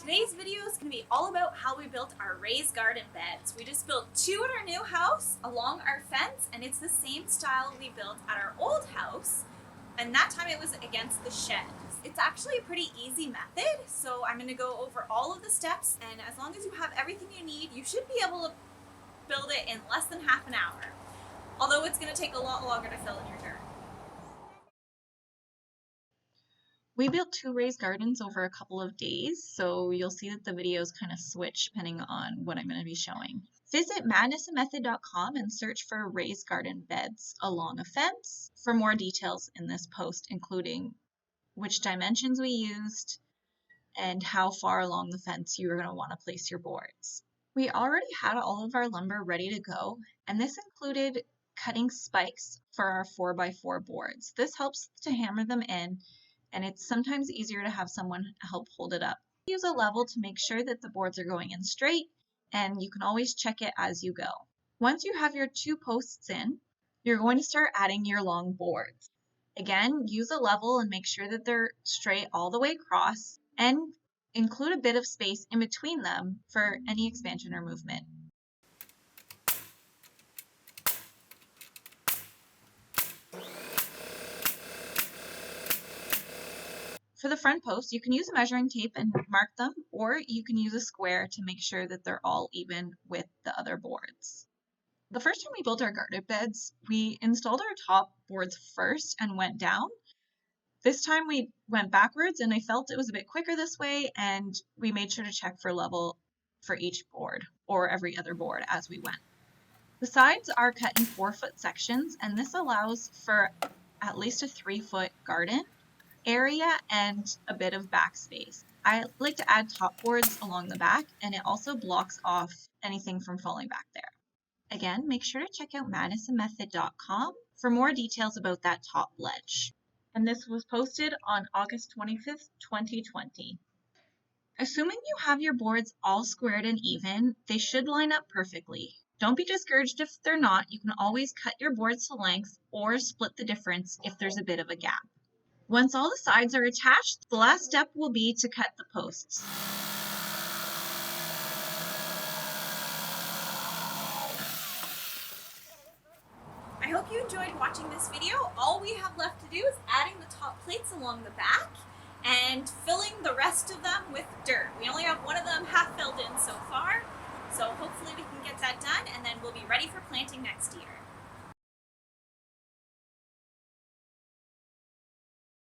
Today's video is going to be all about how we built our raised garden beds. We just built two at our new house along our fence, and it's the same style we built at our old house, and that time it was against the shed. It's actually a pretty easy method, so I'm going to go over all of the steps, and as long as you have everything you need, you should be able to build it in less than half an hour, although it's going to take a lot longer to fill in your dirt. We built two raised gardens over a couple of days, so you'll see that the videos kind of switch depending on what I'm going to be showing. Visit madnessandmethod.com and search for raised garden beds along a fence for more details in this post, including which dimensions we used and how far along the fence you're going to want to place your boards. We already had all of our lumber ready to go, and this included cutting spikes for our 4x4 boards. This helps to hammer them in, and it's sometimes easier to have someone help hold it up. Use a level to make sure that the boards are going in straight, and you can always check it as you go. Once you have your two posts in, you're going to start adding your long boards. Again, use a level and make sure that they're straight all the way across, and include a bit of space in between them for any expansion or movement. For the front posts, you can use a measuring tape and mark them, or you can use a square to make sure that they're all even with the other boards. The first time we built our garden beds, we installed our top boards first and went down. This time we went backwards, and I felt it was a bit quicker this way, and we made sure to check for level for each board or every other board as we went. The sides are cut in 4-foot sections, and this allows for at least a 3-foot garden area and a bit of backspace. I like to add top boards along the back, and it also blocks off anything from falling back there. Again, make sure to check out madnessandmethod.com for more details about that top ledge. And this was posted on August 25th, 2020. Assuming you have your boards all squared and even, they should line up perfectly. Don't be discouraged if they're not. You can always cut your boards to length or split the difference if there's a bit of a gap. Once all the sides are attached, the last step will be to cut the posts. I hope you enjoyed watching this video. All we have left to do is adding the top plates along the back and filling the rest of them with dirt. We only have one of them half filled in so far, so hopefully we can get that done, and then we'll be ready for planting next year.